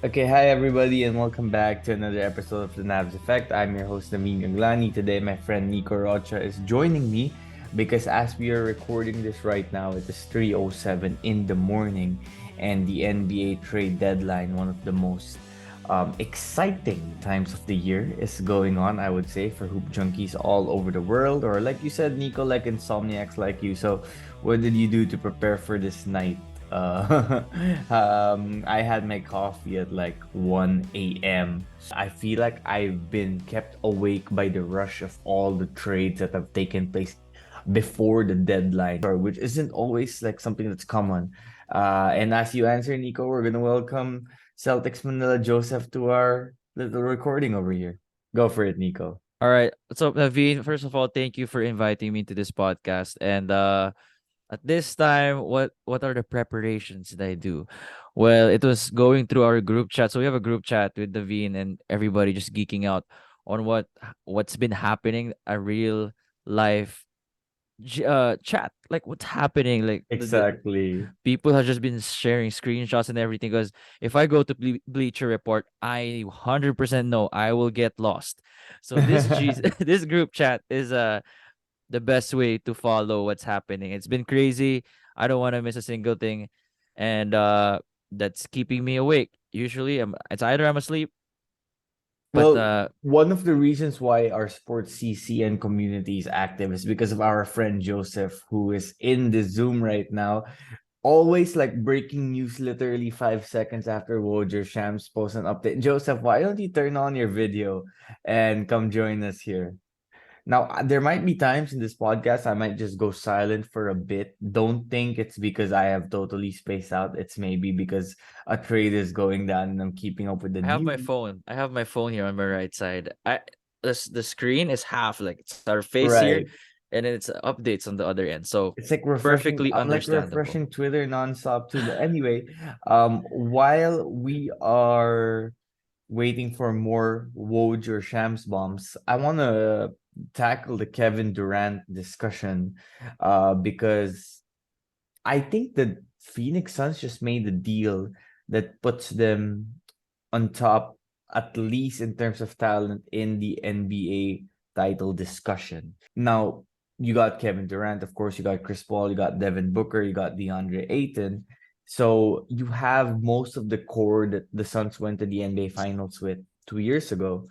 Okay, hi everybody, and welcome back to another episode of the Navs Effect. I'm your host Naveen Ganglani. Today, my friend Nico Rocha is joining me because as we are recording this right now, it is 3:07 in the morning, and the NBA trade deadline, one of the most exciting times of the year, is going on. I would say for hoop junkies all over the world, or like you said, Nico, like insomniacs like you. So, what did you do to prepare for this night? I had my coffee at like 1 a.m. I feel like I've been kept awake by the rush of all the trades that have taken place before the deadline, which isn't always like something that's common. And as you answer, Nico, we're gonna welcome Celtics Manila Joseph to our little recording over here. Go for it, Nico. All right. So, Naveen, first of all, thank you for inviting me to this podcast. And at this time, what are the preparations that I do? Well, it was going through our group chat. So we have a group chat with Naveen and everybody just geeking out on what's been happening, a real life chat, like what's happening, like the Exactly. people have just been sharing screenshots and everything. Because if I go to Bleacher Report, I 100% know I will get lost. So this group chat is the best way to follow what's happening. It's been crazy. I don't want to miss a single thing, and that's keeping me awake. Usually, it's either I'm asleep, but Well, one of the reasons why our sports CC and community is active is because of our friend Joseph, who is in the Zoom right now. Always like breaking news literally 5 seconds after Woj Shams posts an update. Joseph, why don't you turn on your video and come join us here? Now, there might be times in this podcast I might just go silent for a bit. Don't think it's because I have totally spaced out. It's maybe because a trade is going down and I'm keeping up with the I have my news. phone. I have my phone here on my right side. The screen is half, like it's our face here, Right. and then it's updates on the other end. So It's like refreshing. perfectly I'm like understandable. refreshing Twitter nonstop too. But anyway, while we are waiting for more Woj or Shams bombs, I want to tackle the Kevin Durant discussion, because I think the Phoenix Suns just made a deal that puts them on top, at least in terms of talent, in the NBA title discussion. Now, you got Kevin Durant, of course, you got Chris Paul, you got Devin Booker, you got DeAndre Ayton. So you have most of the core that the Suns went to the NBA Finals with 2 years ago.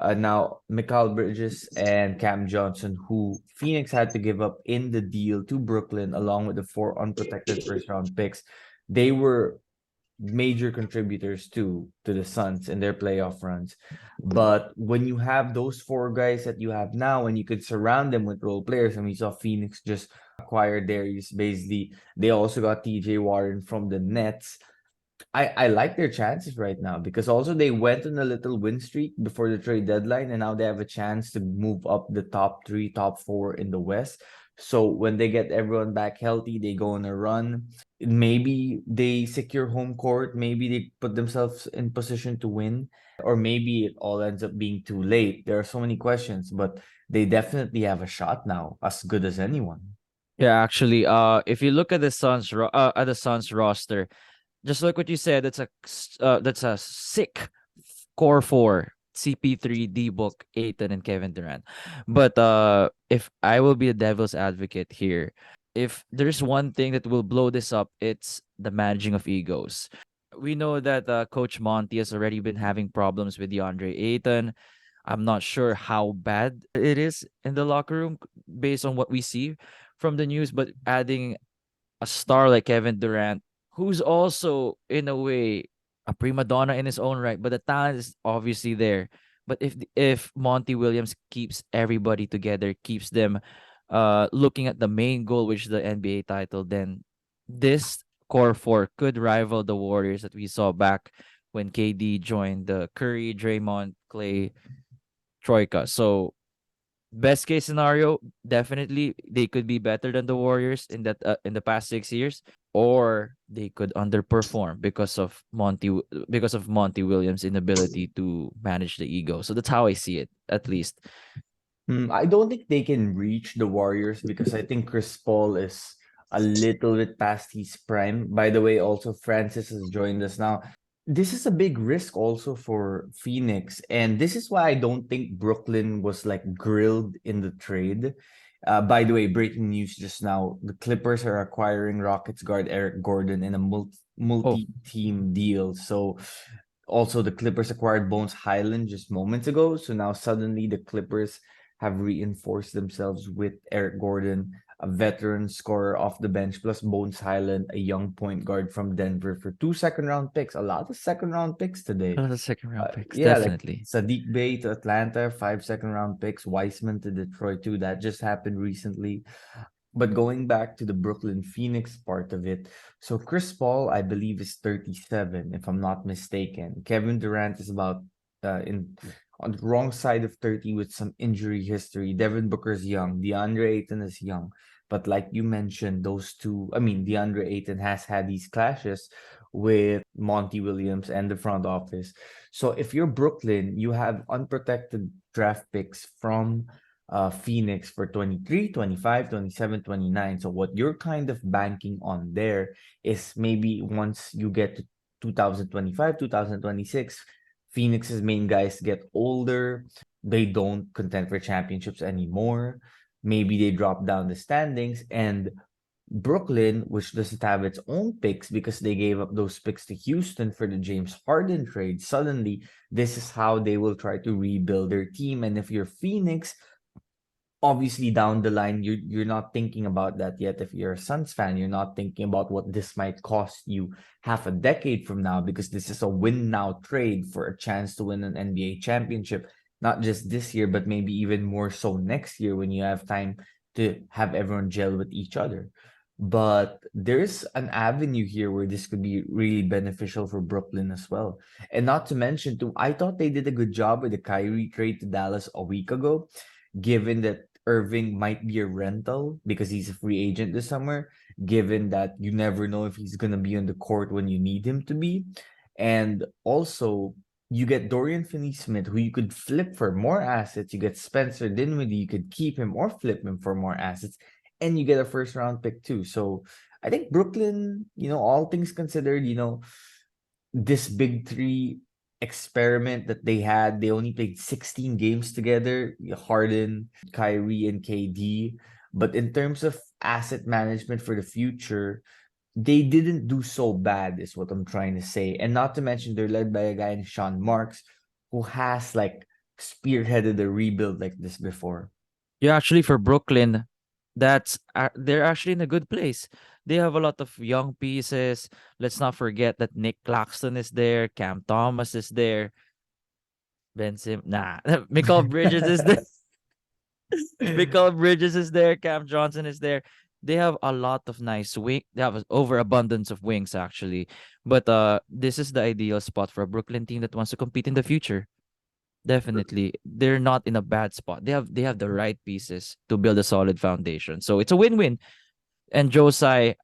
Now, Mikal Bridges and Cam Johnson, who Phoenix had to give up in the deal to Brooklyn, along with the four unprotected first round picks, they were major contributors to the Suns in their playoff runs. But when you have those four guys that you have now, and you could surround them with role players, and we saw Phoenix just acquire Darius Baisley. They also got TJ Warren from the Nets. I like their chances right now because also they went on a little win streak before the trade deadline, and now they have a chance to move up the top three, top four in the West. So when they get everyone back healthy, they go on a run. Maybe they secure home court. Maybe they put themselves in position to win, or maybe it all ends up being too late. There are so many questions, but they definitely have a shot now, as good as anyone. Yeah, actually, if you look at the Suns roster, just like what you said, that's a sick core four: CP3, D Book, Aiton, and Kevin Durant. But if I will be a devil's advocate here, if there's one thing that will blow this up, it's the managing of egos. We know that Coach Monty has already been having problems with DeAndre Ayton. I'm not sure how bad it is in the locker room based on what we see from the news, but adding a star like Kevin Durant, who's also in a way a prima donna in his own right, but the talent is obviously there. But if Monty Williams keeps everybody together, keeps them looking at the main goal, which is the NBA title, then this core four could rival the Warriors that we saw back when KD joined the Curry, Draymond, Clay Troika. So best case scenario, definitely they could be better than the Warriors in the past 6 years, or they could underperform because of Monty Williams' inability to manage the ego. So that's how I see it, at least. I don't think they can reach the Warriors because I think Chris Paul is a little bit past his prime. By the way, also Francis has joined us now. this is a big risk also for Phoenix, and this is why I don't think Brooklyn was like grilled in the trade. By the way, breaking news just now: the Clippers are acquiring Rockets guard Eric Gordon in a Oh, multi-team deal. So also, the Clippers acquired Bones Highland just moments ago. So now suddenly the Clippers have reinforced themselves with Eric Gordon, a veteran scorer off the bench, plus Bones Highland, a young point guard from Denver for 2 second round picks. A lot of second round picks today. another second round picks, Yeah, like definitely. Sadiq Bey to Atlanta, 5 second round picks, Weissman to Detroit too. That just happened recently. But going back to the Brooklyn Phoenix part of it, so Chris Paul, I believe, is 37, if I'm not mistaken. Kevin Durant is about in on the wrong side of 30 with some injury history. Devin Booker's young. DeAndre Ayton is young. But like you mentioned, those two, I mean, DeAndre Ayton has had these clashes with Monty Williams and the front office. So if you're Brooklyn, you have unprotected draft picks from Phoenix for 23, 25, 27, 29. So what you're kind of banking on there is maybe once you get to 2025, 2026, Phoenix's main guys get older. They don't contend for championships anymore. Maybe they drop down the standings, and Brooklyn, which doesn't have its own picks because they gave up those picks to Houston for the James Harden trade, suddenly this is how they will try to rebuild their team. And if you're Phoenix, obviously down the line you're not thinking about that yet. If you're a Suns fan, you're not thinking about what this might cost you half a decade from now, because this is a win now trade for a chance to win an NBA championship, not just this year but maybe even more so next year when you have time to have everyone gel with each other. But there's an avenue here where this could be really beneficial for Brooklyn as well. And not to mention too, I thought they did a good job with the Kyrie trade to Dallas a week ago, given that Irving might be a rental because he's a free agent this summer, given that you never know if he's going to be on the court when you need him to be. And also, you get Dorian Finney-Smith, who you could flip for more assets. You get Spencer Dinwiddie, you could keep him or flip him for more assets. And you get a first round pick too. So I think Brooklyn, all things considered, this big three experiment that they had. They only played 16 games together, Harden, Kyrie, and KD. But in terms of asset management for the future, they didn't do so bad, is what I'm trying to say. And not to mention, they're led by a guy named Sean Marks, who has like spearheaded a rebuild like this before. Yeah, actually for Brooklyn, they're actually in a good place. They have a lot of young pieces. Let's not forget that Nick Claxton is there, Cam Thomas is there, Mikal Bridges is there. Mikal Bridges is there, Cam Johnson is there. They have a lot of nice wing. They have an overabundance of wings actually. But this is the ideal spot for a Brooklyn team that wants to compete in the future. Definitely. They're not in a bad spot. They have the right pieces to build a solid foundation. So it's a win-win. And Josai,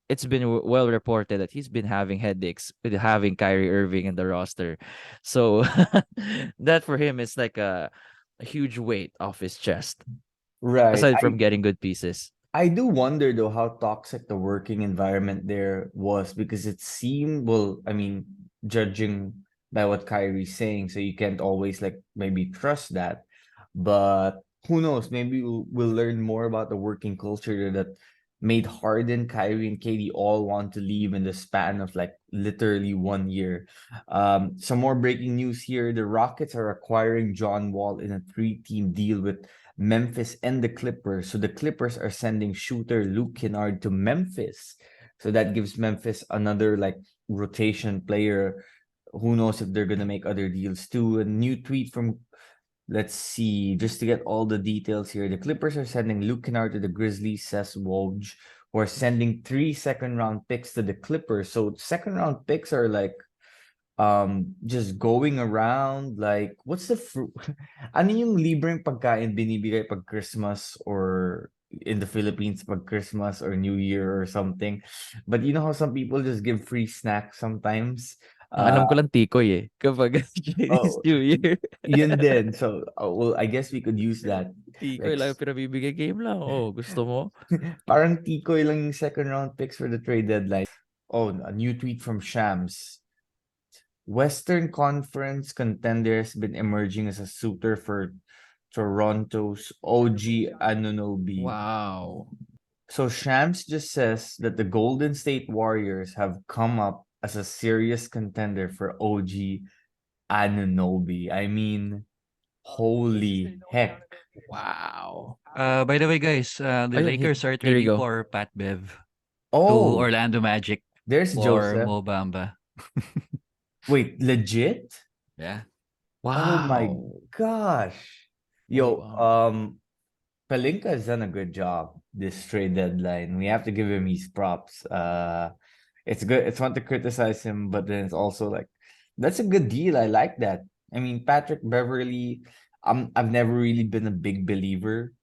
it's been well reported that he's been having headaches with having Kyrie Irving in the roster. So that for him is like a huge weight off his chest, Right. aside from getting good pieces. I do wonder though how toxic the working environment there was, because it seemed, well, I mean, judging by what Kyrie's saying, so you can't always like maybe trust that. But who knows? Maybe we'll learn more about the working culture that made Harden, Kyrie, and KD all want to leave in the span of like literally 1 year. Some more breaking news here. The Rockets are acquiring John Wall in a three-team deal with Memphis and the Clippers. So the Clippers are sending shooter Luke Kennard to Memphis. So that gives Memphis another like rotation player. Who knows if they're gonna make other deals too. A new tweet from, let's see, just to get all the details here. The Clippers are sending Luke Kennard to the Grizzlies, says Woj, who are sending 3 second round picks to the Clippers. So second round picks are like just going around, like what's the fruit? Ano yung libreng pagkain binibigay pag Christmas, or in the Philippines pag Christmas or New Year or something? But you know how some people just give free snacks sometimes. Ang uh alam ko lang tikoy eh kapag Chinese oh, New Year. yun din. So well, I guess we could use that, Tikoy like lang yung pinabibigay, game lang. Oh, gusto mo? parang tikoy lang yung second round picks for the trade deadline. Oh, a new tweet from Shams. Western Conference contender has been emerging as a suitor for Toronto's OG Anunoby. Wow. So Shams just says that the Golden State Warriors have come up as a serious contender for OG Anunoby. I mean, holy heck. Wow. By the way, guys, Oh the yeah, Lakers are there you trading go. for Pat Bev to Oh, Orlando Magic there's for Joseph. Mo Bamba. Wait, legit? Yeah. Oh my Wow. gosh. Mo Yo, Bamba. Pelinka has done a good job this trade deadline. We have to give him his props. It's good. It's fun to criticize him, but then it's also like that's a good deal. I like that. I mean, Patrick Beverly, I've never really been a big believer,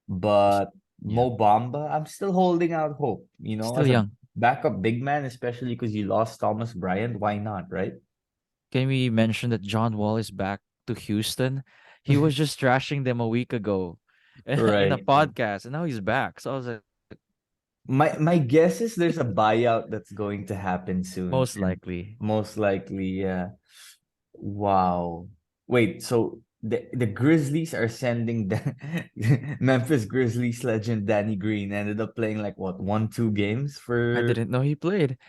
but Yeah. Mo Bamba, I'm still holding out hope, Still as a young. backup big man, especially because you lost Thomas Bryant. Why not, right? Can we mention that John Wall is back to Houston? He was just trashing them a week ago in a Right. podcast, and now he's back. So I was like, My guess is there's a buyout that's going to happen soon, most and likely. most likely, yeah. Wow. Wait, so the Grizzlies are sending the Memphis Grizzlies legend Danny Green ended up playing like what, 1, 2 games I for didn't know he played.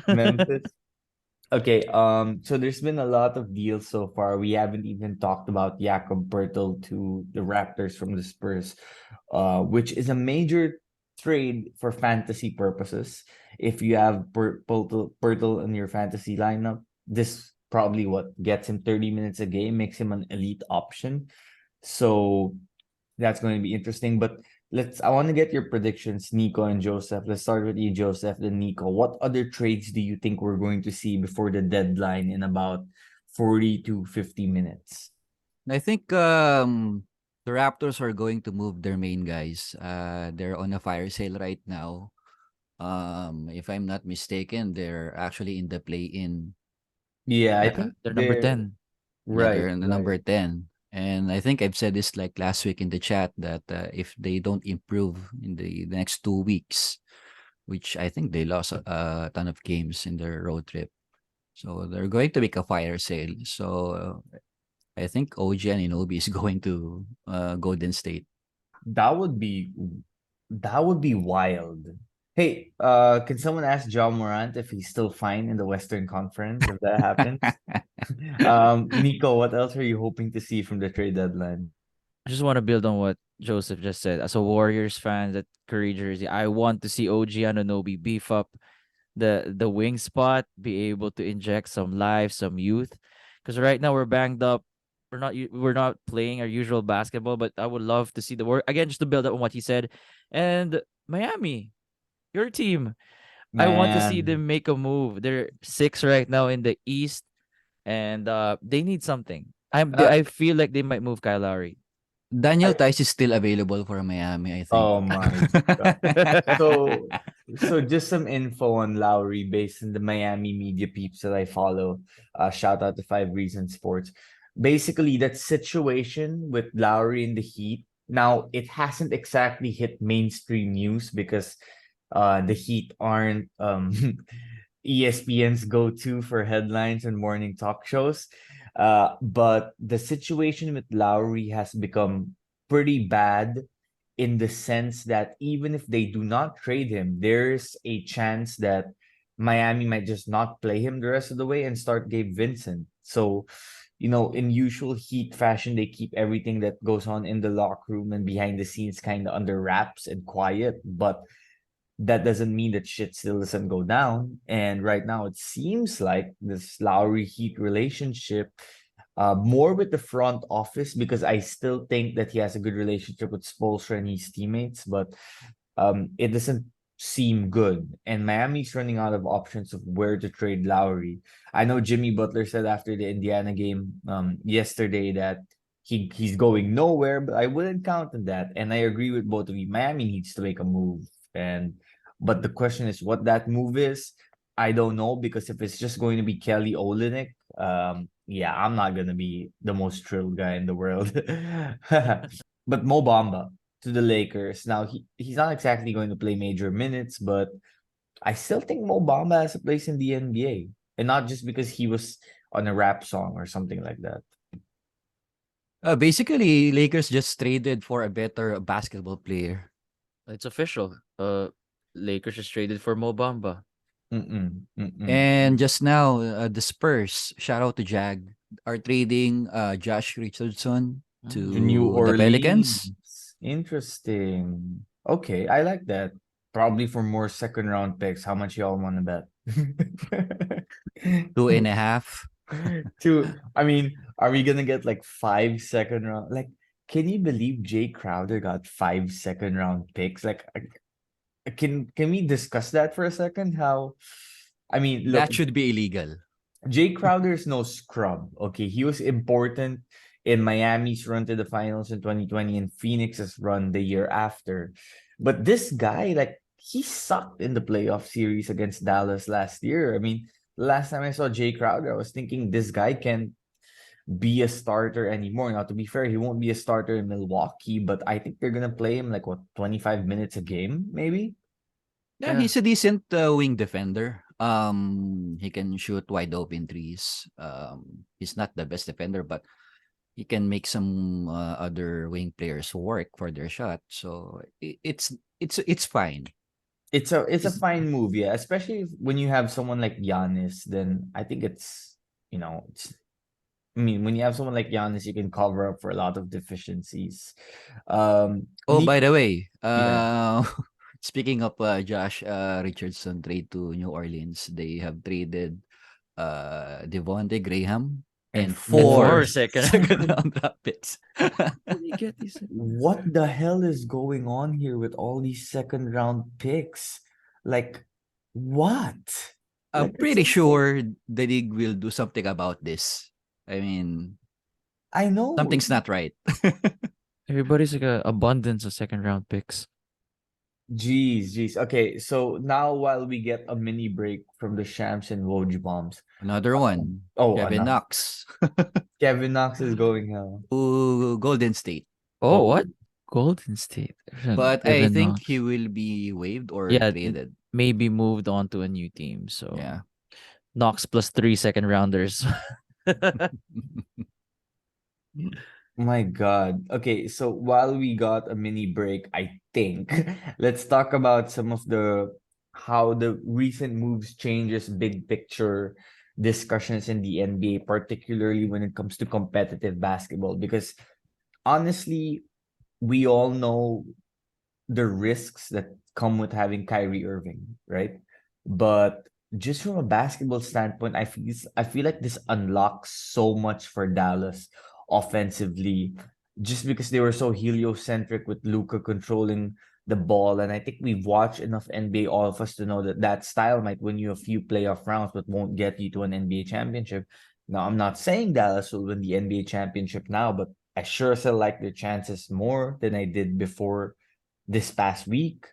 Memphis. Okay, so there's been a lot of deals so far. We haven't even talked about Jakob Poeltl to the Raptors from the Spurs, which is a major trade for fantasy purposes. If you have Poeltl in your fantasy lineup, this probably what gets him 30 minutes a game, makes him an elite option. So that's going to be interesting. But I want to get your predictions, Nico and Joseph. Let's start with you, Joseph, then Nico. What other trades do you think we're going to see before the deadline in about 40 to 50 minutes? I think the Raptors are going to move their main guys. They're on a fire sale right now. If I'm not mistaken, they're actually in the play-in. Yeah, I Yeah, think they're number they're 10. Yeah, right, they're in the right. number 10. And I think I've said this like last week in the chat that if they don't improve in the next 2 weeks, which I think they lost a ton of games in their road trip. So they're going to make a fire sale. So I think OG Anunoby is going to Golden State. That would be that would be wild. Hey, can someone ask John Morant if he's still fine in the Western Conference if that happens? Nico, what else are you hoping to see from the trade deadline? I just want to build on what Joseph just said. As a Warriors fan, that Curry jersey, I want to see OG Anunoby beef up the wing spot, be able to inject some life, some youth. Because right now we're banged up. We're not playing our usual basketball, but I would love to see the work again, just to build up on what he said. And Miami, your team, I want to see Man, them make a move. They're six right now in the East, and they need something. uh, I feel like they might move Kyle Lowry. Daniel I Tice is still available for Miami, I think. oh my God. So just some info on Lowry based on the Miami media peeps that I follow. Shout out to Five Reasons Sports. Basically, that situation with Lowry in the Heat. Now, it hasn't exactly hit mainstream news because the Heat aren't ESPN's go-to for headlines and morning talk shows. But the situation with Lowry has become pretty bad in the sense that even if they do not trade him, there's a chance that Miami might just not play him the rest of the way and start Gabe Vincent. So, in usual Heat fashion, they keep everything that goes on in the locker room and behind the scenes kind of under wraps and quiet. But that doesn't mean that shit still doesn't go down. And right now, it seems like this Lowry Heat relationship, more with the front office, because I still think that he has a good relationship with Spoelstra and his teammates, but it doesn't seem good. And Miami's running out of options of where to trade Lowry. I know Jimmy Butler said after the Indiana game yesterday that he's going nowhere, but I wouldn't count on that. And I agree with both of you. Miami needs to make a move. And but the question is what that move is. I don't know because if it's just going to be Kelly Olynyk, yeah, I'm not gonna be the most thrilled guy in the world. But Mo Bamba to the Lakers. Now he's not exactly going to play major minutes, but I still think Mo Bamba has a place in the NBA. and not just because he was on a rap song or something like that. Basically, Lakers just traded for a better basketball player. It's official. Lakers just traded for Mo Bamba. Mm-mm, mm-mm. And just now, the Spurs, shout out to Jag, are trading Josh Richardson To New to the Pelicans. Orleans. Interesting. Okay, I like that. Probably for more second round picks. How much y'all want to bet? 2.5. I mean, are we gonna get like 5 second round? Like, can you believe Jay Crowder got 5 second round picks? Like, can we discuss that for a second? How, I mean, look, That should be illegal. Jay Crowder is no scrub. Okay, he was important in Miami's run to the finals in 2020 and Phoenix's run the year after. But this guy, like, he sucked in the playoff series against Dallas last year. I mean, last time I saw Jay Crowder, I was thinking this guy can't be a starter anymore. Now, to be fair, he won't be a starter in Milwaukee, but I think they're gonna play him like what 25 minutes a game, maybe. Yeah, Yeah. he's a decent wing defender. He can shoot wide open threes. He's not the best defender, but he can make some other wing players work for their shot. So it's fine. It's a He's, fine move, yeah. Especially when you have someone like Giannis, then I think it's I mean, when you have someone like Giannis, you can cover up for a lot of deficiencies. oh, by Nico, the way, yeah, speaking of Josh Richardson trade to New Orleans, they have traded Devonte Graham and and And four four four. second. second round draft picks. Did you get these? What the hell is going on here with all these second round picks? Like, what? I'm Like, it's pretty insane. sure the league will do something about this. I mean, I know. something's not right. Everybody's like a abundance of second round picks. Jeez, jeez. Okay, so now while we get a mini break from the Shams and Woj bombs, Another one, oh, Kevin enough. Knox Kevin Knox is going hell. to Golden State. Oh, Oh, what? Golden State. But I Kevin think he Knox. will be waived or Yeah, traded. maybe moved on to a new team. So Yeah. Knox plus 3 second rounders. my God. Okay, so while we got a mini break, I think let's talk about some of the how the recent moves changes big picture discussions in the NBA, particularly when it comes to competitive basketball. Because honestly, we all know the risks that come with having Kyrie Irving, right? But just from a basketball standpoint, I feel like this unlocks so much for Dallas offensively, just because they were so heliocentric with Luca controlling the ball. And I think we've watched enough NBA, all of us, to know that that style might win you a few playoff rounds, but won't get you to an NBA championship. Now, I'm not saying Dallas will win the NBA championship now, but I sure still like their chances more than I did before this past week.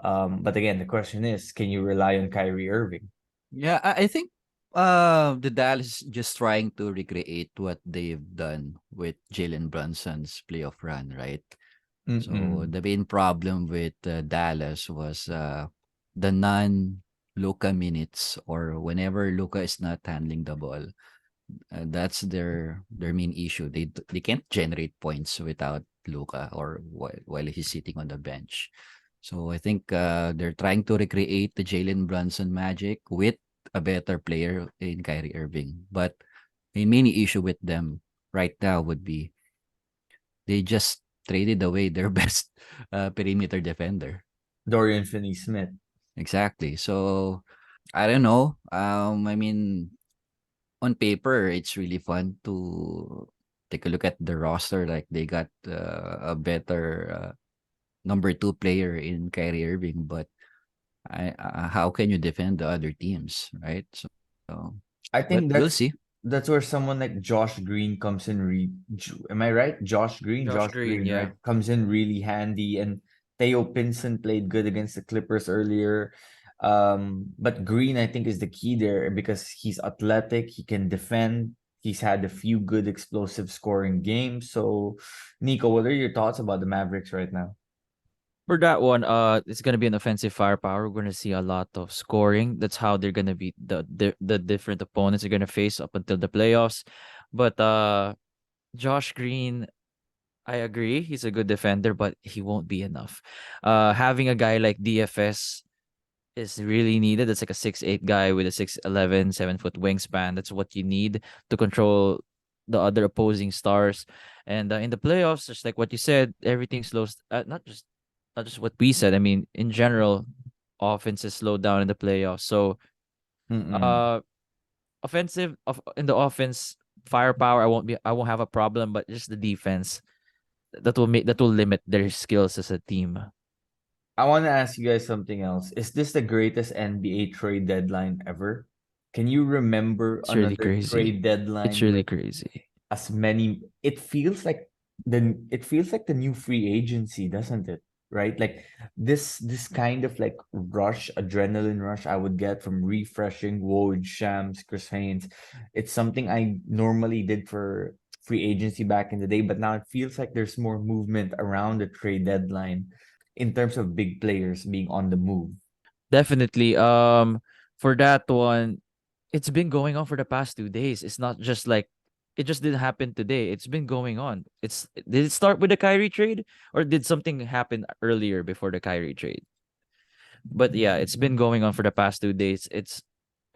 But again, the question is, can you rely on Kyrie Irving? Yeah, I think the Dallas just trying to recreate what they've done with Jalen Brunson's playoff run, right? So Mm-mm. the main problem with Dallas was the non Luka minutes, or whenever Luka is not handling the ball. That's their main issue. They can't generate points without Luka or while he's sitting on the bench. So I think they're trying to recreate the Jalen Brunson magic with a better player in Kyrie Irving. But a main issue with them right now would be they just traded away their best perimeter defender. Dorian Finney-Smith. Exactly. So I don't know. I mean, on paper, it's really fun to take a look at the roster. Like they got a better number two player in Kyrie Irving, but how can you defend the other teams, right? So I but think we'll that's see. that's where someone like Josh Green comes in. Am I right? Josh Green, Josh Josh Green, Green, yeah. right? Comes in really handy, and Theo Pinson played good against the Clippers earlier. But Green, I think, is the key there because he's athletic, he can defend. He's had a few good explosive scoring games. So, Nico, what are your thoughts about the Mavericks right now? For that one, it's gonna be an offensive firepower. We're gonna see a lot of scoring. That's how they're gonna be the different opponents are gonna face up until the playoffs. But Josh Green, I agree, he's a good defender, but he won't be enough. Having a guy like DFS is really needed. That's like a 6'8" guy with a 6'11", 7-foot wingspan. That's what you need to control the other opposing stars. And in the playoffs, just like what you said, everything slows. Not just what we said. I mean, in general, offenses slow down in the playoffs. So, Mm-mm. uh, in the offense, firepower, I won't have a problem. But just the defense that will limit their skills as a team. I want to ask you guys something else. Is this the greatest NBA trade deadline ever? Can you remember It's really another crazy. trade It's deadline really with crazy. as many? It feels like the new free agency, doesn't it? Right? Like this kind of like rush, adrenaline rush I would get from refreshing Woj, Shams, Chris Haynes. It's something I normally did for free agency back in the day, but now it feels like there's more movement around the trade deadline in terms of big players being on the move. Definitely. For that one, it's been going on for the past 2 days. It's not just like it just didn't happen today. It's been going on. Did it start with the Kyrie trade or did something happen earlier before the Kyrie trade? But yeah, it's been going on for the past 2 days.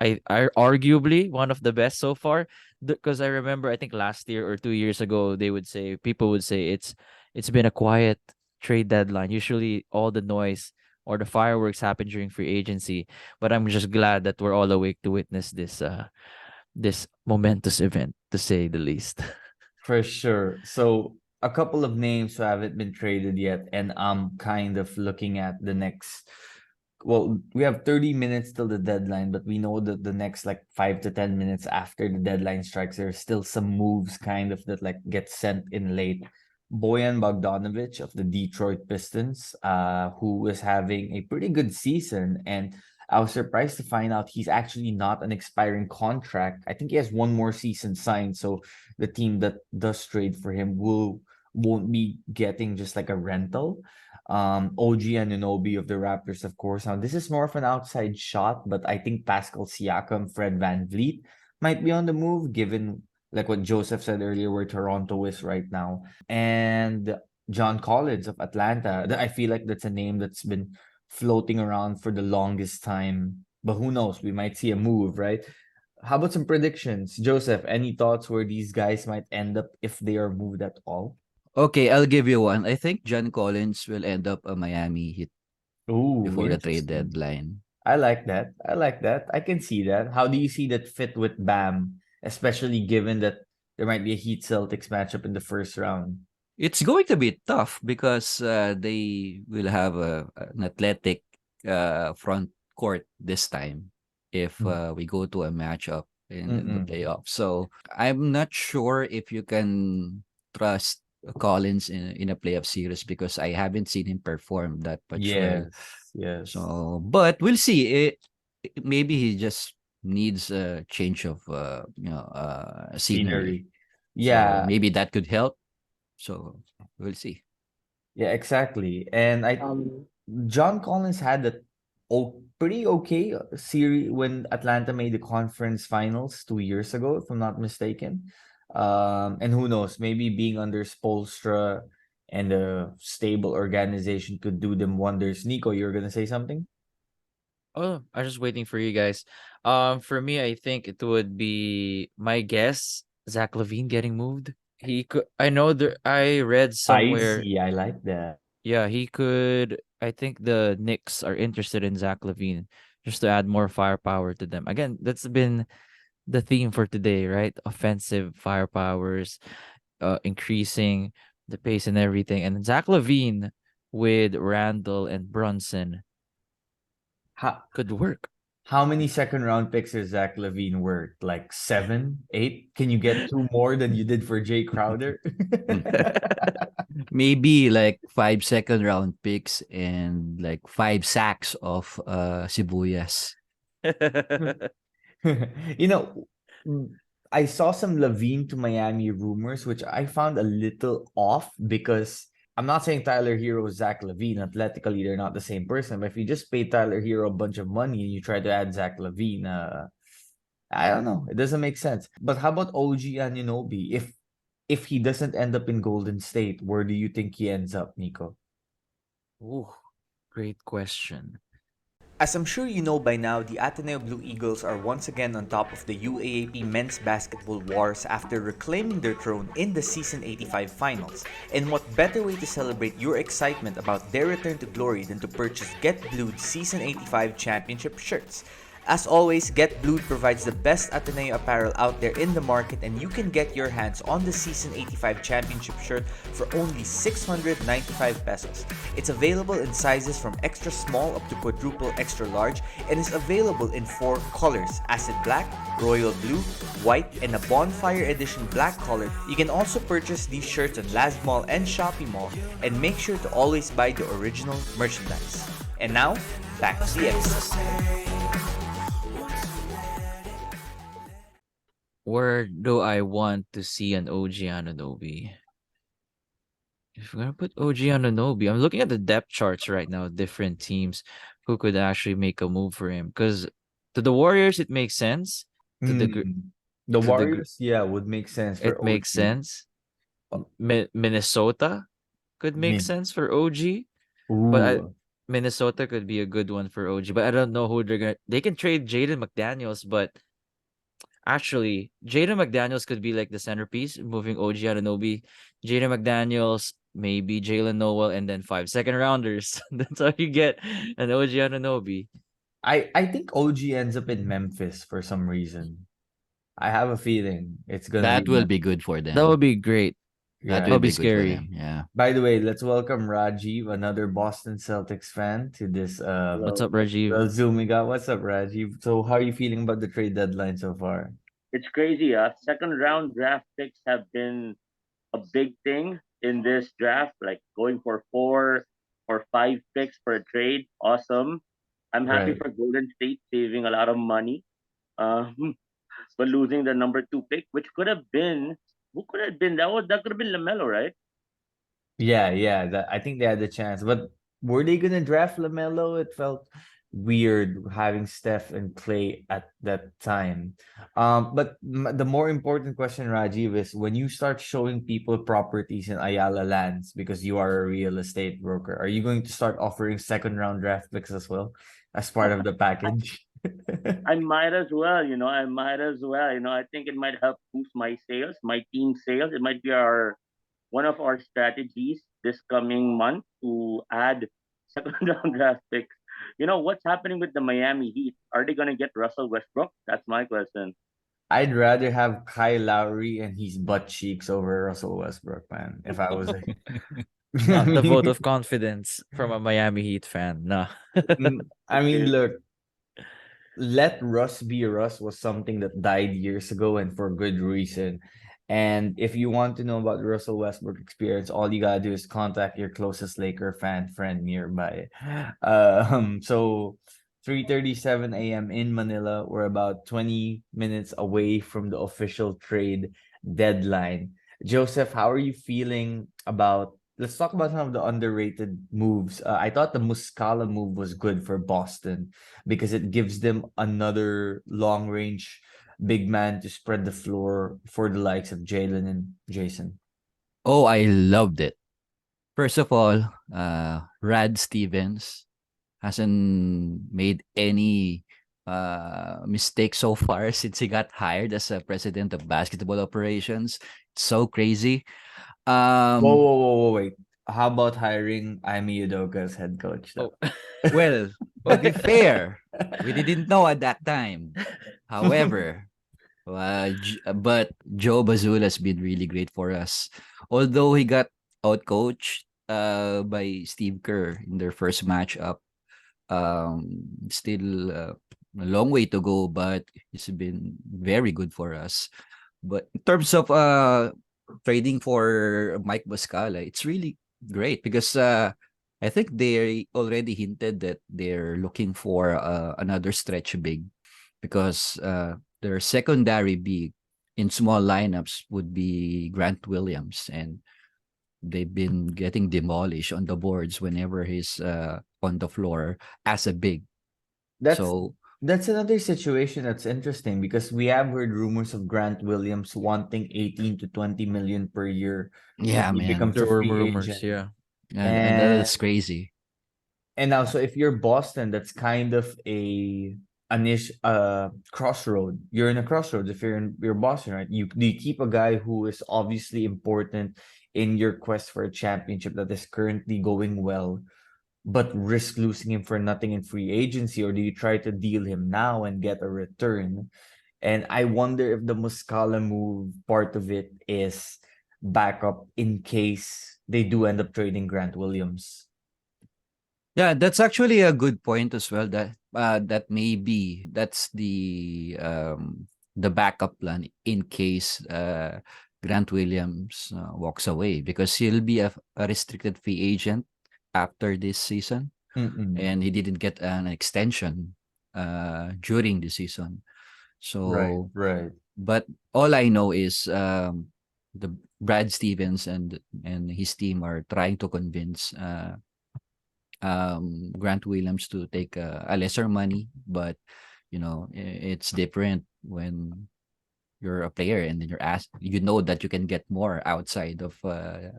I arguably one of the best so far because I remember I think last year or 2 years ago people would say it's been a quiet trade deadline. Usually all the noise or the fireworks happen during free agency, but I'm just glad that we're all awake to witness this momentous event to say the least. For sure. So a couple of names who haven't been traded yet, and I'm kind of looking at the next. Well, we have 30 minutes till the deadline, but we know that the next like 5 to 10 minutes after the deadline strikes, there's still some moves kind of that like get sent in late. Boyan Bogdanovic of the Detroit Pistons, who is having a pretty good season, and I was surprised to find out he's actually not an expiring contract. I think he has one more season signed, so the team that does trade for him won't be getting just like a rental. OG Anunoby of the Raptors, of course. Now this is more of an outside shot, but I think Pascal Siakam, Fred Van Vliet might be on the move, given like what Joseph said earlier, where Toronto is right now. And John Collins of Atlanta. I feel like that's a name that's been floating around for the longest time. But who knows? We might see a move, right? How about some predictions? Joseph, any thoughts where these guys might end up if they are moved at all? Okay, I'll give you one. I think John Collins will end up a Miami Heat Ooh, before the trade interesting. deadline. I like that. I like that. I can see that. How do you see that fit with Bam, especially given that there might be a Heat Celtics matchup in the first round? It's going to be tough because they will have an athletic front court this time if we go to a matchup in the Mm-mm. playoffs. So I'm not sure if you can trust Collins in a playoff series because I haven't seen him perform that much well. Yes, yes. So, but we'll see. Maybe he just needs a change of scenery. Scenery. So Yeah, maybe that could help. So we'll see. yeah, exactly. And John Collins had a pretty okay series when Atlanta made the conference finals 2 years ago, if I'm not mistaken. And who knows, maybe being under Spolstra and a stable organization could do them wonders. Nico, you're gonna say something? Oh, I was just waiting for you guys. For me, I think it would be my guess, Zach Levine getting moved. He could. I know there. I read somewhere. Spicy, I like that. Yeah, he could. I think the Knicks are interested in Zach Levine just to add more firepower to them. Again, that's been the theme for today, right? Offensive firepowers, increasing the pace and everything. And Zach Levine with Randall and Brunson How could work. how many second round picks is Zach Levine worth? Like seven, eight? Can you get two more than you did for Jay Crowder? Maybe like 5 second round picks and like 5 sacks of Sibuyas. You know, mm, I saw some Levine to Miami rumors, which I found a little off because I'm not saying Tyler Hero is Zach LaVine. Athletically, they're not the same person. But if you just pay Tyler Hero a bunch of money and you try to add Zach LaVine, I don't know. It doesn't make sense. But how about OG Anunoby? If he doesn't end up in Golden State, where do you think he ends up, Nico? Ooh, great question. As I'm sure you know by now, the Ateneo Blue Eagles are once again on top of the UAAP men's basketball wars after reclaiming their throne in the Season 85 finals. And what better way to celebrate your excitement about their return to glory than to purchase Get Blued Season 85 championship shirts? As always, Get Blued provides the best Ateneo apparel out there in the market, and you can get your hands on the Season 85 championship shirt for only 695 pesos. It's available in sizes from extra small up to quadruple extra large, and is available in 4 colors: acid black, royal blue, white, and a bonfire edition black color. You can also purchase these shirts on Laz Mall and Shopee Mall, and make sure to always buy the original merchandise. And now, back to the episode. Where do I want to see an OG Anunoby? If we're gonna put OG Anunoby, I'm looking at the depth charts right now, different teams who could actually make a move for him. Because to the Warriors, it makes sense. To the The to the Warriors, yeah, would make sense for it makes OG. sense. Minnesota could make Min- sense for OG, but Ooh, Minnesota could be a good one for OG. But I don't know who they're gonna. They can trade Jaden McDaniels, but actually, Jaden McDaniels could be like the centerpiece, moving OG Anunoby. Jaden McDaniels, maybe Jalen Noel, and then 5 second rounders. That's how you get an OG Anunoby. I think OG ends up in Memphis for some reason. I have a feeling it's gonna be That will be Memphis. good for That would them. be great. That Yeah. will That'll be be good for them. scary. Yeah. By the way, let's welcome Rajiv, another Boston Celtics fan, to this What's Hello. up, Rajiv? Zoom we got. What's up, Rajiv? So how are you feeling about the trade deadline so far? It's crazy. Second round draft picks have been a big thing in this draft, like going for 4 or 5 picks for a trade. Awesome. I'm happy Right. for Golden State saving a lot of money, um, but losing the number 2 pick, which could have been who could have been that could have been Lamelo, right? Yeah. That I think they had the chance, but were they gonna draft LaMelo? It felt weird having Steph and Clay at that time. But the more important question, Rajiv, is when you start showing people properties in Ayala lands because you are a real estate broker, are you going to start offering second round draft picks as well as part of the package? I might as well, I might as well. I think it might help boost my sales, my team sales. It might be our one of our strategies this coming month to add second round draft picks. What's happening with the Miami Heat? Are they gonna get Russell Westbrook? That's my question. I'd rather have Kyle Lowry and his butt cheeks over Russell Westbrook, man. If I was I Not the vote mean, of confidence from a Miami Heat fan. Nah. I mean, Okay. look, let Russ be Russ was something that died years ago and for good reason. And if you want to know about the Russell Westbrook experience, all you gotta do is contact your closest Laker fan friend nearby. So 3:37 a.m. in Manila. We're about 20 minutes away from the official trade deadline. Joseph, how are you feeling about let's talk about some of the underrated moves. I thought the Muscala move was good for Boston because it gives them another long range big man to spread the floor for the likes of Jalen and Jason. Oh, I loved it. First of all, Rad Stevens hasn't made any mistake so far since he got hired as a president of basketball operations. It's so crazy. Um, Wait. How about hiring Ime Udoka as head coach though? Oh. well, to be fair, we didn't know at that time. However, but Joe Bazula has been really great for us. Although he got outcoached by Steve Kerr in their first matchup, still a long way to go, but it's been very good for us. But in terms of trading for Mike Muscala, it's really great because I think they already hinted that they're looking for another stretch big because their secondary big in small lineups would be Grant Williams, and they've been getting demolished on the boards whenever he's on the floor as a big. That's So that's another situation that's interesting because we have heard rumors of Grant Williams wanting 18 to 20 million per year when yeah, he man. becomes a There were free rumors, agent. yeah. And that is And crazy. and now so if you're Boston, that's kind of a niche crossroad. You're in a crossroads if you're Boston, right? You keep a guy who is obviously important in your quest for a championship that is currently going well, but risk losing him for nothing in free agency, or do you try to deal him now and get a return? And I wonder if the Muscala move, part of it is backup in case they do end up trading Grant Williams. Yeah, that's actually a good point as well. That maybe that's the backup plan in case Grant Williams walks away, because he'll be a restricted free agent after this season, Mm-mm. and he didn't get an extension during the season. Right, So, right. but all I know is the Brad Stevens and his team are trying to convince Grant Williams to take a lesser money, but it's different when you're a player and then you're asked, that you can get more outside of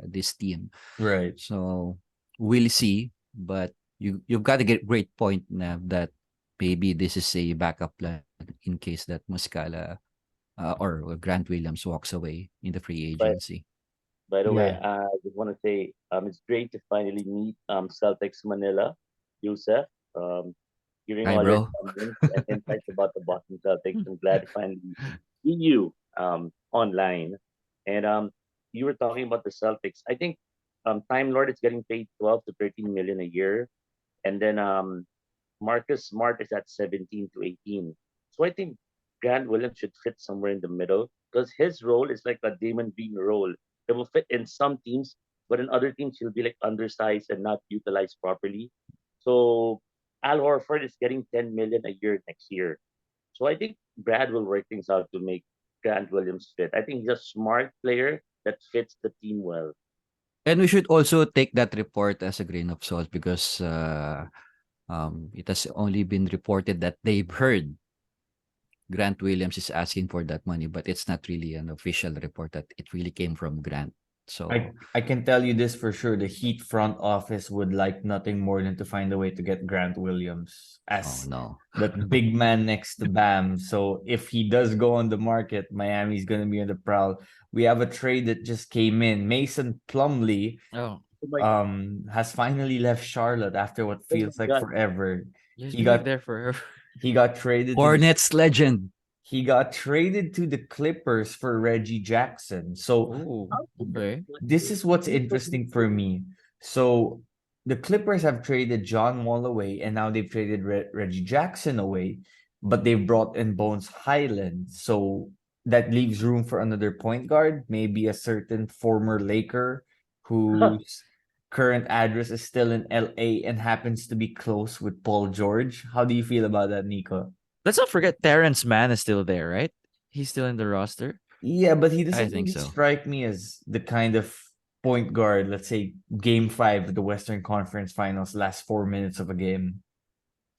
this team. Right. So we'll see, but you've got a great point, Nav, that maybe this is a backup plan in case that Muscala or Grant Williams walks away in the free But agency. by the way, Yeah. I just want to say it's great to finally meet Celtics Manila, Yusef. Um, Giving Hi, all your bro. comments and insights about the Boston Celtics. I'm glad to finally see you online. And you were talking about the Celtics. I think Time Lord is getting paid 12 to 13 million a year, and then Marcus Smart is at 17 to 18. So I think Grant Williams should fit somewhere in the middle because his role is like a Damon Green role. It will fit in some teams, but in other teams he'll be like undersized and not utilized properly. So Al Horford is getting 10 million a year next year. So I think Brad will work things out to make Grant Williams fit. I think he's a smart player that fits the team well. And we should also take that report as a grain of salt, because it has only been reported that they've heard Grant Williams is asking for that money, but it's not really an official report that it really came from Grant. So, I can tell you this for sure. The Heat front office would like nothing more than to find a way to get Grant Williams oh as no. that big man next to Bam. So if he does go on the market, Miami's gonna be on the prowl. We have a trade that just came in. Mason Plumlee Oh, Oh my, has finally left Charlotte after what oh my feels like God. forever. he's He been like got there forever. he got traded to the Hornets legend. he got traded to the Clippers for Reggie Jackson. So Oh, How did that okay. this is what's He's so interesting for good. me. So the Clippers have traded John Wall away, and now they've traded Reggie Jackson away, but they've brought in Bones Highland. So that leaves room for another point guard, maybe a certain former Laker whose current address is still in LA and happens to be close with Paul George. How do you feel about that, Nico? Let's not forget Terrence Mann is still there, right? He's still in the roster. Yeah, but he I doesn't think really so. strike me as the kind of point guard, let's say game 5 of the Western Conference Finals, last 4 minutes of a game.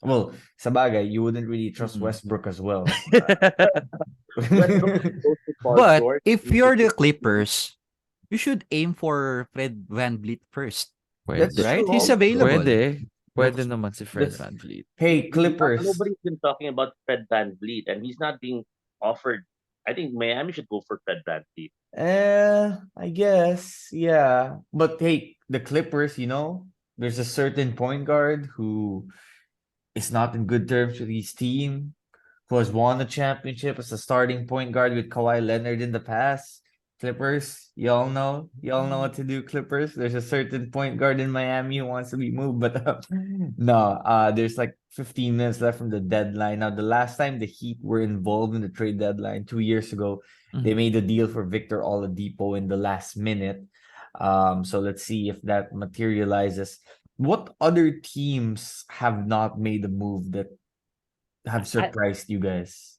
Well, sabagay, you wouldn't really trust Mhm. Westbrook as well. Westbrook is close to Paul But George. if He's the you're the king. Clippers, you should aim for Fred Van Vliet first, That's Pwede. right? true He's also. available. Pwede. Pwede That's naman si Fred that's VanVleet. hey Clippers. Nobody's been talking about Fred Van Vliet, and he's not being offered. I think Miami should go for Fred Van Vliet. I guess, yeah. But hey, the Clippers, there's a certain point guard who is not in good terms with his team, who has won a championship as a starting point guard with Kawhi Leonard in the past. Clippers, y'all know what to do. Clippers, there's a certain point guard in Miami who wants to be moved, but no, there's like 15 minutes left from the deadline. Now, the last time the Heat were involved in the trade deadline 2 years ago, they Mhm. made a deal for Victor Oladipo in the last minute. So let's see if that materializes. What other teams have not made a move that have I, surprised you guys?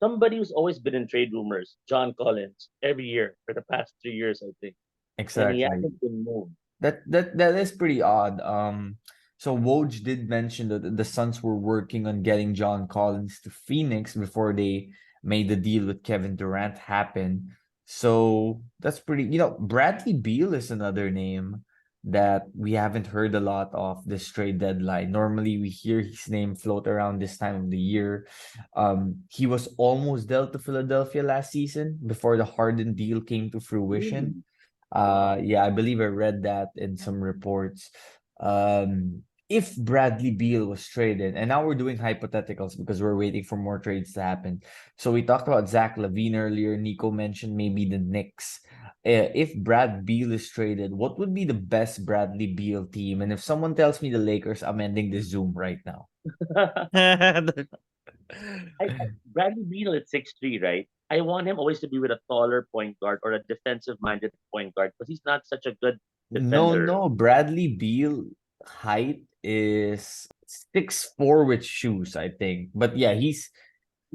somebody who's always been in trade rumors, John Collins, every year for the past 3 years, I think. and he Exactly. hasn't been moved. That is pretty odd. So Woj did mention that the Suns were working on getting John Collins to Phoenix before they made the deal with Kevin Durant happen. So that's pretty, Bradley Beal is another name that we haven't heard a lot of this trade deadline. Normally we hear his name float around this time of the year. He was almost dealt to Philadelphia last season before the Harden deal came to fruition. Really? Wow. Yeah, I believe I read that in some reports. If Bradley Beal was traded, and now we're doing hypotheticals because we're waiting for more trades to happen. So we talked about Zach LaVine earlier. Nico mentioned maybe the Knicks. If Brad Beal is traded, what would be the best Bradley Beal team? And if someone tells me the Lakers, I'm ending the Zoom right now. Bradley Beal at 6'3", right? I want him always to be with a taller point guard or a defensive-minded point guard because he's not such a good No, defender. no, Bradley Beal height is 6'4" with shoes, I think. But yeah, He's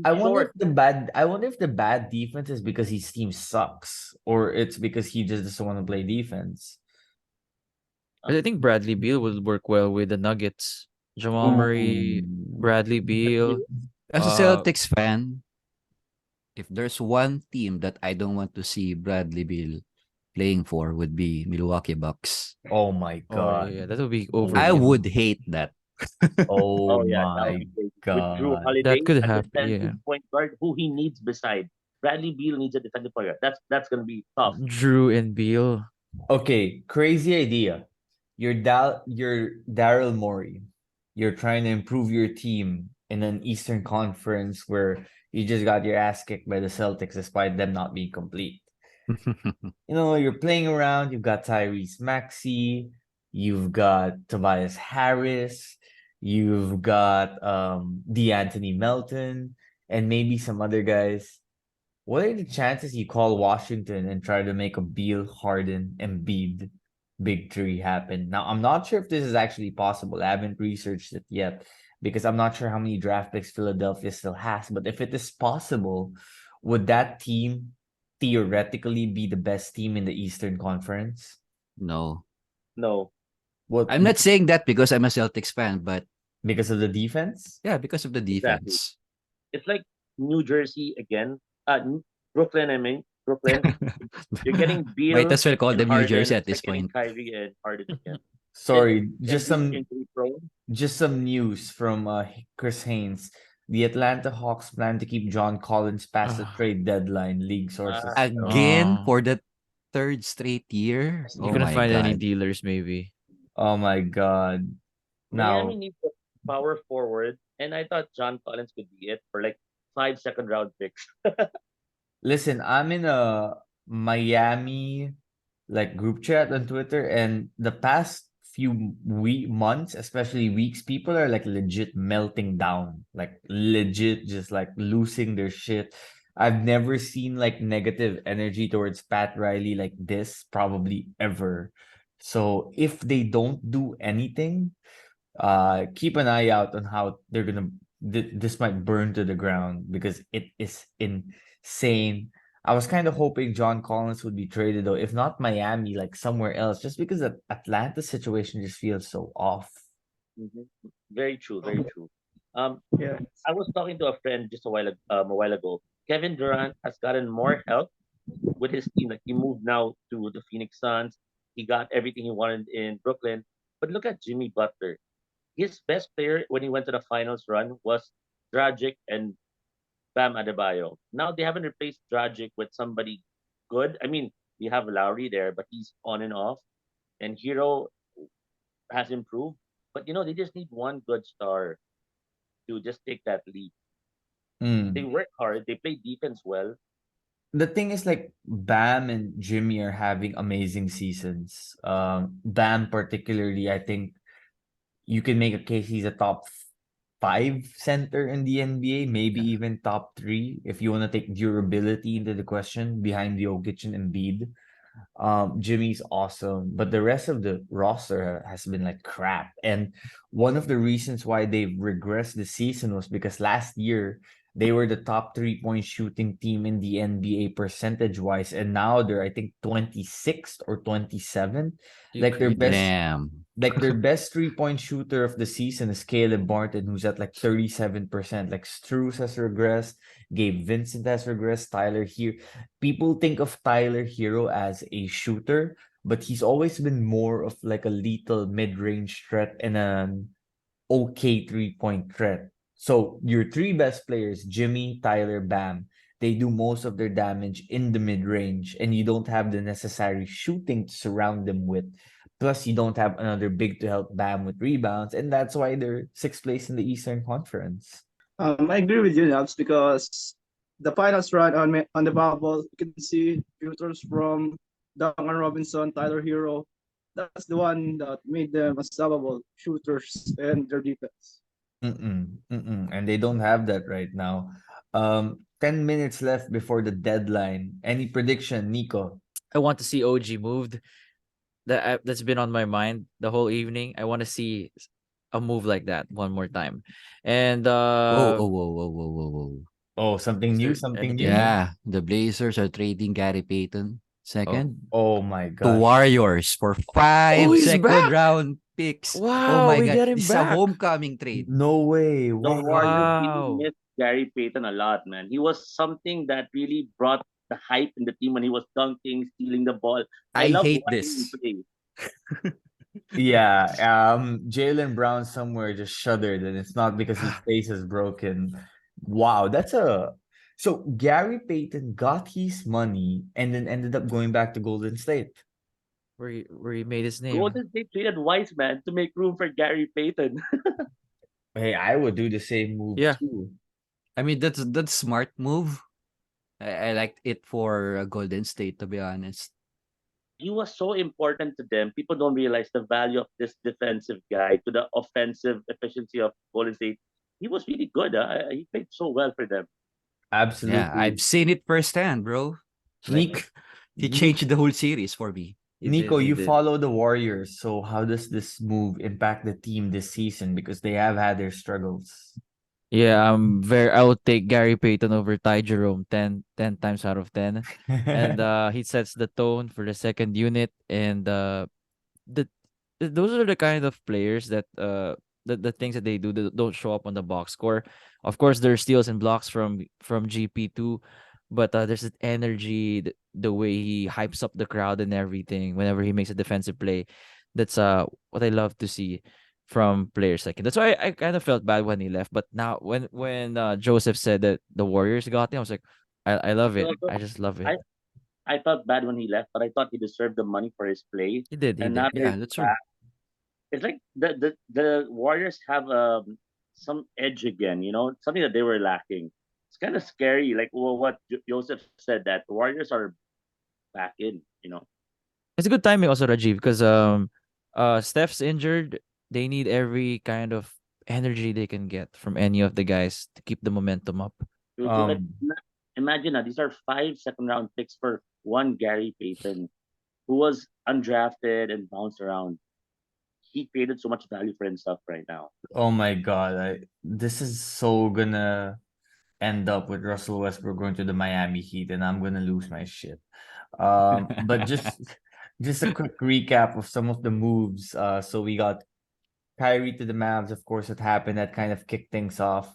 short. I wonder if the bad defense is because his team sucks or it's because he just doesn't want to play defense. I think Bradley Beal would work well with the Nuggets. Jamal Murray, Ooh. Bradley Beal. As a Uh, Celtics fan, if there's one team that I don't want to see Bradley Beal playing for would be Milwaukee Bucks. Oh my oh God. yeah, that would be I overkill. would hate that. Oh Oh yeah, that would my be great. With Drew God. Holiday, That could a happen. defensive Yeah, point guard, who he needs beside Bradley Beal needs a defensive point guard. That's gonna be tough. Drew and Beal. Okay, crazy idea. You're Daryl Morey. You're trying to improve your team in an Eastern Conference where you just got your ass kicked by the Celtics despite them not being complete. You're playing around, you've got Tyrese Maxey, you've got Tobias Harris, you've got DeAnthony Melton, and maybe some other guys. What are the chances you call Washington and try to make a Beal, Harden, Embiid big three happen? Now, I'm not sure if this is actually possible. I haven't researched it yet because I'm not sure how many draft picks Philadelphia still has. But if it is possible, would that team theoretically be the best team in the Eastern Conference? No. No, What, I'm not saying that because I'm a Celtics fan, but because of the defense? yeah, because of the exactly. defense. It's like New Jersey again. Brooklyn. I mean Brooklyn. You're getting Might Beal as well call and them New Jersey Harden. at It's like this getting point. Kyrie and Harden again. And Sorry, Embiid injury prone. just some news from Chris Haynes. The Atlanta Hawks plan to keep John Collins past the Uh, trade deadline, league Ah, sources tell. Again for the third straight year. you Oh couldn't my find any god. dealers, maybe. Oh my God. Miami Now, needs a power forward, and I thought John Collins could be it for like 5 second round picks. listen, I'm in a Miami group chat on Twitter, and the past few months, especially weeks, people are legit melting down, legit just losing their shit. I've never seen negative energy towards Pat Riley like this, probably ever. So if they don't do anything, keep an eye out on how they're gonna this might burn to the ground because it is insane. I was kind of hoping John Collins would be traded though, if not Miami, like somewhere else, just because the Atlanta situation just feels so off. Mhm. Very true, very true. Yeah. I was talking to a friend just a while ago. Kevin Durant has gotten more help with his team. Like he moved now to the Phoenix Suns. He got everything he wanted in Brooklyn. But look at Jimmy Butler. His best player when he went to the finals run was Dragic and Bam Adebayo. Now they haven't replaced Dragic with somebody good. I mean, we have Lowry there, but he's on and off. And Hero has improved. But they just need one good star to just take that leap. They Mm. work hard. They play defense well. The thing is Bam and Jimmy are having amazing seasons. Bam particularly, I think you can make a case he's a top 5 center in the NBA, maybe Yeah. even top 3 if you want to take durability into the question behind Jokic and Embiid. Jimmy's awesome, but the rest of the roster has been like crap. And one of the reasons why they've regressed this season was because last year They were the top 3-point shooting team in the NBA percentage wise, and now they're I think 26th or 27th. You Like their crazy. best Damn. like their best 3-point shooter of the season is Caleb Martin, who's at like 37%. Like Struz has regressed, Gabe Vincent has regressed, Tyler here. People think of Tyler Hero as a shooter, but he's always been more of like a lethal mid-range threat and an okay 3-point threat. So your three best players, Jimmy, Tyler, Bam, they do most of their damage in the mid-range, and you don't have the necessary shooting to surround them with. Plus, you don't have another big to help Bam with rebounds, and that's why they're sixth place in the Eastern Conference. I agree with you, Nabs, because the finals run on the bubble, you can see shooters from Duncan Robinson, Tyler Hero. That's the one that made them unstoppable shooters and their defense. And they don't have that right now. 10 minutes left before the deadline. Any prediction, Nico? I want to see OG moved. That's been on my mind the whole evening. I want to see a move like that one more time. And Whoa, oh, whoa, whoa, whoa, whoa, whoa. Oh, something is new, there something anything new. new? Yeah, the Blazers are trading Gary Payton second Oh my to gosh. Warriors for Oh, five he's second back. round picks. Oh Wow, my we God, got him this is a back. homecoming trade. No way. The Wow. Warriors really Wow. missed Gary Payton a lot, man. He was something that really brought the hype in the team when he was dunking, stealing the ball. I I love hate watching him this. play. Yeah, Jalen Brown somewhere just shuddered, and it's not because his face is broken. Wow, that's a so Gary Payton got his money and then ended up going back to Golden State. Where he made his name. Golden State traded Wiseman to make room for Gary Payton. Hey, I would do the same move Yeah. too. I mean, that's smart move. I liked it for Golden State, to be honest. He was so important to them. People don't realize the value of this defensive guy to the offensive efficiency of Golden State. He was really good. He played so well for them. Yeah, Absolutely. I've seen it firsthand, bro. Nick, Like, he Nick, changed the whole series for me. He Nico, did. He you did. follow the Warriors, so how does this move impact the team this season? Because they have had their struggles. Yeah, I will take Gary Payton over Ty Jerome 10 times out of 10. And he sets the tone for the second unit. And the those are the kind of players that the things that they do that don't show up on the box score. Of course, there's steals and blocks from GP2, but there's that energy, the way he hypes up the crowd and everything whenever he makes a defensive play. That's what I love to see from players like him. That's why I kind of felt bad when he left. But now when Joseph said that the Warriors got him, I was like, I love He it. also, I just love it. I, I felt bad when he left, but I thought he deserved the money for his play. He did. He And did. now Yeah, they're that's true. back. It's like the Warriors have some edge again, something that they were lacking. It's kind of scary, like what Joseph said, that the Warriors are back in. It's a good timing also, Rajiv, because Steph's injured. They need every kind of energy they can get from any of the guys to keep the momentum up. Like, Um, imagine these are 5 second round picks for one Gary Payton, who was undrafted and bounced around. He created so much value for himself right now. oh my God, this is so gonna end up with Russell Westbrook going to the Miami Heat, and I'm gonna lose my shit. But just a quick recap of some of the moves. So we got Kyrie to the Mavs, of course, it happened. That kind of kicked things off.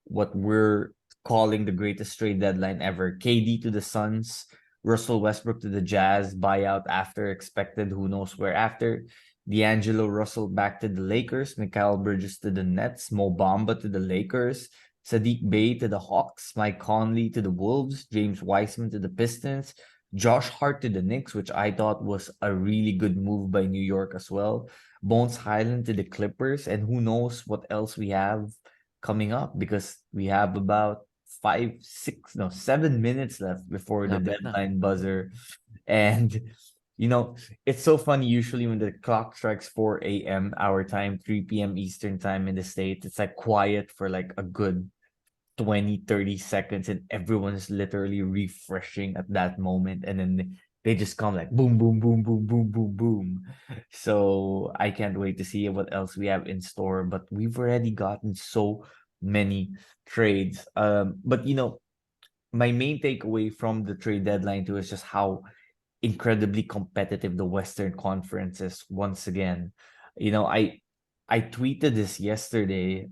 What we're calling the greatest trade deadline ever. KD to the Suns, Russell Westbrook to the Jazz, buyout after expected, who knows where after. D'Angelo Russell back to the Lakers, Mikal Bridges to the Nets, Mo Bamba to the Lakers, Sadiq Bey to the Hawks, Mike Conley to the Wolves, James Wiseman to the Pistons, Josh Hart to the Knicks, which I thought was a really good move by New York as well. Bones Highland to the Clippers, and who knows what else we have coming up because we have about 7 minutes left before the Lapit na. deadline buzzer. And it's so funny. Usually when the clock strikes 4 a.m. our time, 3 p.m. Eastern time in the States, it's like quiet for like a good 20-30 seconds, and everyone is literally refreshing at that moment, and then they just come like boom, boom, boom, boom, boom, boom, boom. So I can't wait to see what else we have in store, but we've already gotten so many trades. But my main takeaway from the trade deadline too is just how incredibly competitive the Western Conference is once again. I tweeted this yesterday.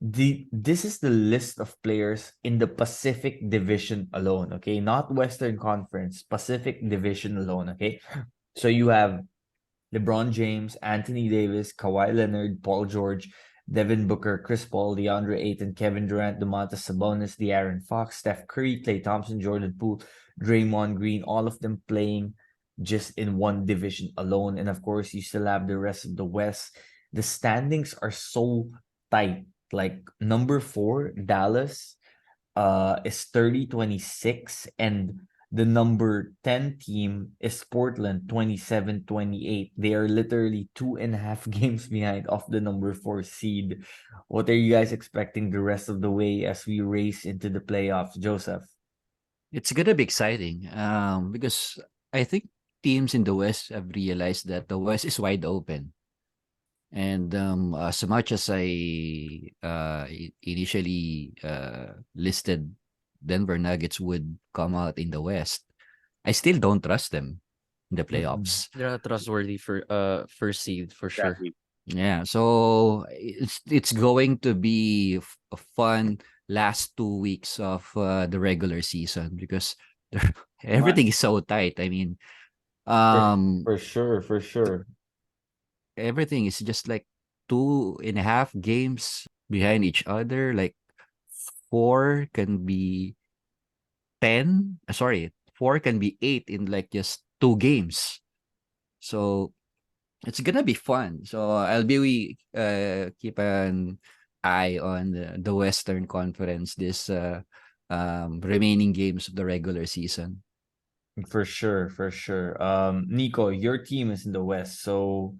This is the list of players in the Pacific Division alone, okay? Not Western Conference, Pacific Division alone, okay? So you have LeBron James, Anthony Davis, Kawhi Leonard, Paul George, Devin Booker, Chris Paul, DeAndre Ayton, Kevin Durant, Domantas Sabonis, De'Aaron Fox, Steph Curry, Klay Thompson, Jordan Poole, Draymond Green, all of them playing just in one division alone. And of course, you still have the rest of the West. The standings are so tight. Like number 4, Dallas, is 30-26, and the number 10 team is Portland 27-28. They are literally 2.5 games behind of the number 4 seed. What are you guys expecting the rest of the way as we race into the playoffs, Joseph? It's gonna be exciting, because I think teams in the West have realized that the West is wide open. And as much as I initially listed Denver Nuggets would come out in the West, I still don't trust them in the Mm-mm. playoffs. They're not trustworthy for first seed for sure. Exactly. Yeah, so it's going to be a fun last 2 weeks of the regular season because Naman. everything is so tight. I mean, For, um, for sure, for sure. everything is just like 2.5 games behind each other. Like four can be 10. Sorry, four can be 8 in like just 2 games. So it's gonna be fun. So I'll be keep an eye on the Western Conference this remaining games of the regular season. For sure, for sure. Nico, your team is in the West, so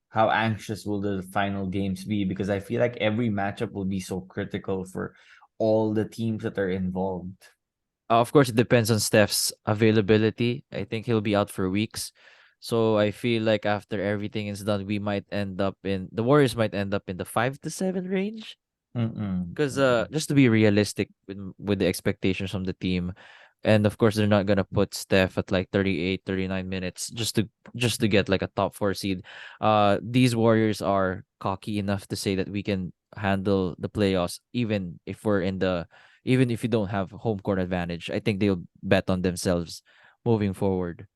how anxious will the final games be? Because I feel like every matchup will be so critical for all the teams that are involved. Of course, it depends on Steph's availability. I think he'll be out for weeks. So I feel like after everything is done, we might end up in the Warriors might end up in the 5-7 range. Mm-mm. Because just to be realistic with the expectations from the team, and of course they're not gonna put Steph at like 38, 39 minutes just to get like a top 4 seed. These Warriors are cocky enough to say that we can handle the playoffs even if you don't have home court advantage. I think they'll bet on themselves moving forward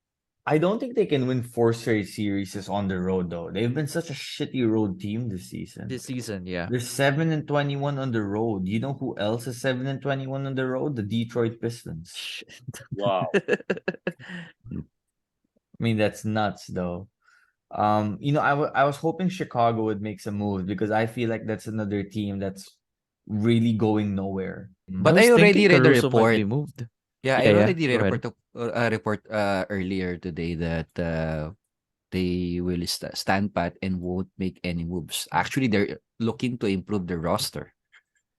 I don't think they can win 4 straight series on the road though. They've been such a shitty road team this season. this season. Yeah. They're 7-21 on the road. You know who else is 7-21 on the road? The Detroit Pistons. Shit. Wow. I mean, that's nuts though. I was hoping Chicago would make some moves because I feel like that's another team that's really going nowhere. I But was I thinking already read a Caruso might be report. moved. Yeah, I Yeah, yeah. already Go read a ahead. report earlier today that they will stand pat and won't make any moves. Actually, they're looking to improve their roster.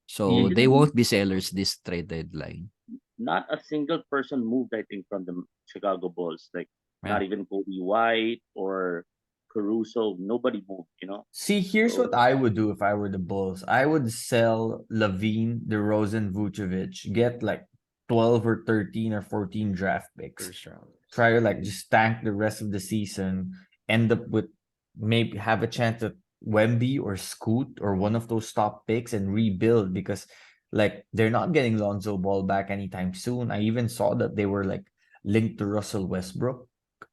So they Yeah. won't be sellers this trade deadline. Not a single person moved, I think, from the Chicago Bulls. Like, not Yeah. even Kobe White or Caruso. Nobody moved. See, here's So, what I would do if I were the Bulls. I would sell Levine, DeRozan, Vucevic, get like 12 or 13 or 14 draft picks. First round. Try to like just tank the rest of the season, end up with maybe have a chance at Wemby or Scoot or one of those top picks and rebuild because like they're not getting Lonzo Ball back anytime soon. I even saw that they were like linked to Russell Westbrook,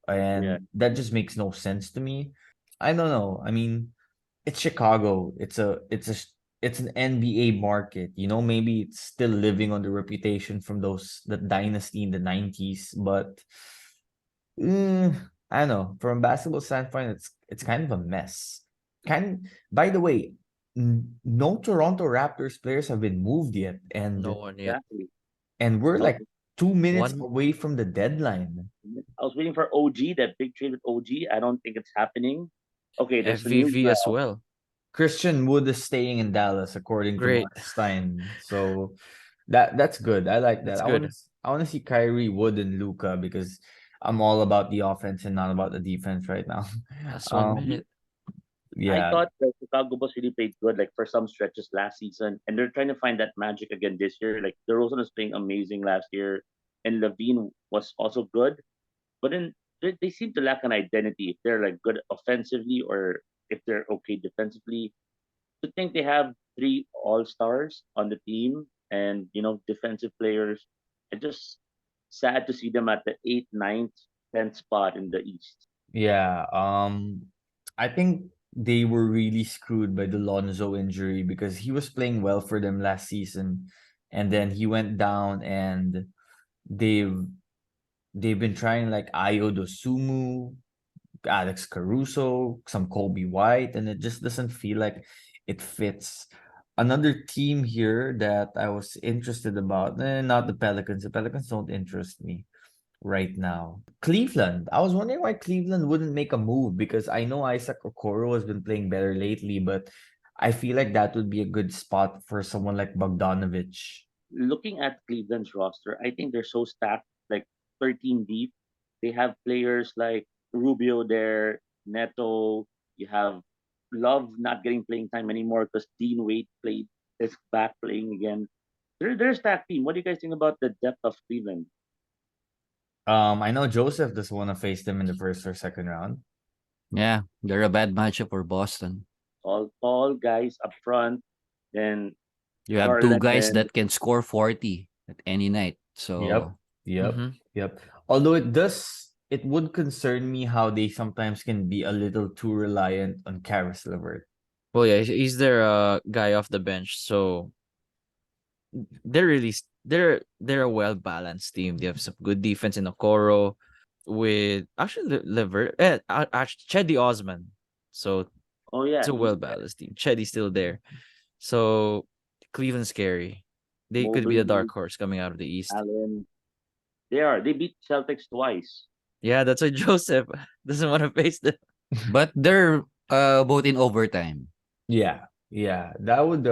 yeah. and that just makes no sense to me. I don't know. I mean, it's Chicago. It's an NBA market. Maybe it's still living on the reputation from the dynasty in the 90s, but I don't know. From a basketball standpoint, it's kind of a mess. By the way, no Toronto Raptors players have been moved yet, No and one yet. Exactly. and we're I was, like 2 minutes One away from the deadline. I was waiting for OG, that big trade with OG. I don't think it's happening. Okay, there's the news FVV as now. well. Christian Wood is staying in Dallas, according to Great. Mark Stein. So that's good. I like that. That's I want good. to I want to see Kyrie, Wood, and Luca because I'm all about the offense and not about the defense right now. Last one Um, minute. I Yeah, thought the Chicago Bulls really played good, like for some stretches last season, and they're trying to find that magic again this year. Like DeRozan was playing amazing last year, and Levine was also good, but then they seem to lack an identity. If they're like good offensively or if they're okay defensively, to think they have three all stars on the team and defensive players, it's just sad to see them at the eighth, ninth, 10th spot in the East. yeah. I think they were really screwed by the Lonzo injury because he was playing well for them last season, and then he went down, and they've they've been trying like Ayo Dosumu, Alex Caruso, some Kobe White, and it just doesn't feel like it fits. Another team here that I was interested about, not the Pelicans. The Pelicans don't interest me right now. Cleveland. I was wondering why Cleveland wouldn't make a move because I know Isaac Okoro has been playing better lately, but I feel like that would be a good spot for someone like Bogdanovich. Looking at Cleveland's roster, I think they're so stacked, like 13 deep. They have players like Rubio there, Neto. You have Love not getting playing time anymore because Dean Wade played is back playing again. They're a stacked team. What do you guys think about the depth of Cleveland? I know Joseph doesn't want to face them in the first or second round. Yeah, they're a bad matchup for Boston. All tall guys up front, then You have two Garland guys and that can score 40 at any night. Yep, So yep, Mm-hmm. yep. Although it would concern me how they sometimes can be a little too reliant on Karis LeVert. Well, yeah, he's their guy off the bench, so they're really they're a well balanced team. They have some good defense in Okoro with actually Lever actually Cedi Osman. So oh it's yeah, a he's well there. balanced team. Cedi's still there. So Cleveland's scary. They could be the Mobley, dark horse coming out of the East. Allen. They beat Celtics twice. Yeah, that's why Joseph doesn't want to face them. but they're both in overtime. Yeah, yeah. That would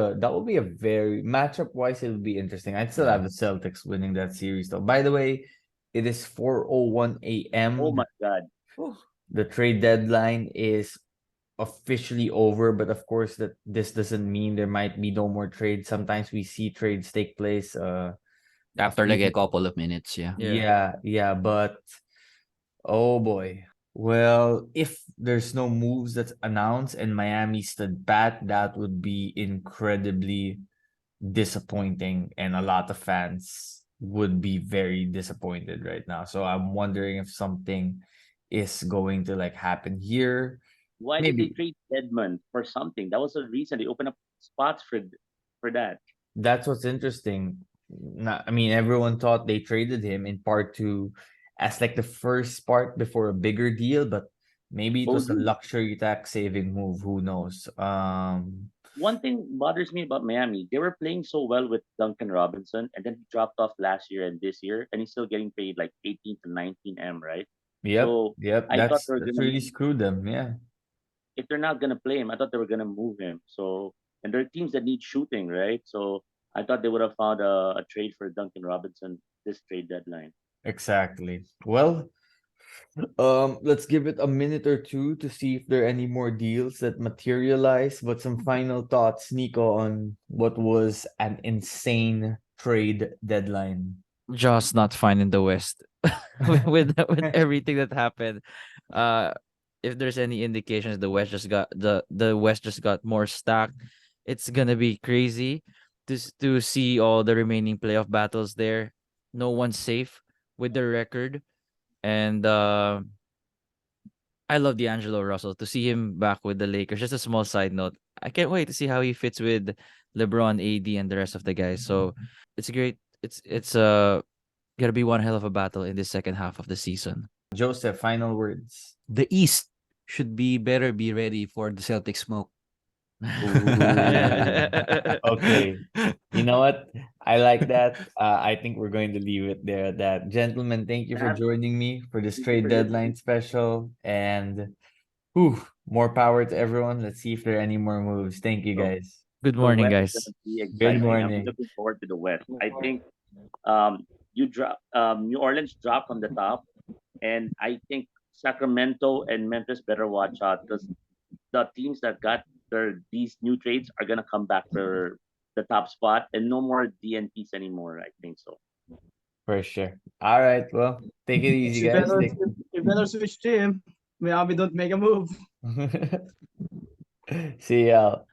be a very matchup wise, it would be interesting. I'd still have Yeah. the Celtics winning that series though. By the way, it is 4:01 Oh a.m. my God. Whew. The trade deadline is officially over, but of course that this doesn't mean there might be no more trades. Sometimes we see trades take place a After like few a couple of minutes, yeah. Yeah. yeah, but oh boy. Well, if there's no moves that's announced and Miami stood pat, that would be incredibly disappointing, and a lot of fans would be very disappointed right now. So I'm wondering if something is going to like happen here. Why did they Maybe trade Edmond for something? That was the reason they opened up spots for that. that's what's interesting. I mean, everyone thought they traded him in part two as like the first part before a bigger deal, but maybe it was a OG. luxury tax saving move. Who knows? One thing bothers me about Miami, they were playing so well with Duncan Robinson, and then he dropped off last year and this year, and he's still getting paid like 18 to 19 M, right? Yep, So yep. I thought they were That's gonna really screwed them. Yeah. if they're not gonna play him, I thought they were gonna move him. So and there are teams that need shooting, right? So I thought they would have found a trade for Duncan Robinson this trade deadline. Exactly. Well, let's give it a minute or two to see if there are any more deals that materialize. But some final thoughts, Nico, on what was an insane trade deadline. Just not fine in the West with everything that happened. Uh, if there's any indications, the West just got more stacked. It's gonna be crazy to see all the remaining playoff battles there. No one's safe with their record, and I love D'Angelo Russell to see him back with the Lakers. Just a small side note, I can't wait to see how he fits with LeBron, AD, and the rest of the guys. So it's great. It's gonna be one hell of a battle in the second half of the season. Joseph, final words. The East should be ready for the Celtic smoke. Ooh. Okay. You know what? I like that. I think we're going to leave it there at that. Gentlemen, thank you for Ab- joining me for this Thank you trade for listening. deadline special. And whew, more power to everyone. Let's see if there are any more moves. Thank you, So guys. Good the morning, West is guys. gonna be Good exciting. I'm morning. looking forward to the West. I think New Orleans dropped from the top, and I think Sacramento and Memphis better watch out because the teams that got these new trades are gonna come back for the top spot, and no more DNPs anymore. I think so. For sure. All right. Well, take it easy, You guys. better you better switch team. Miami don't make a move. See y'all.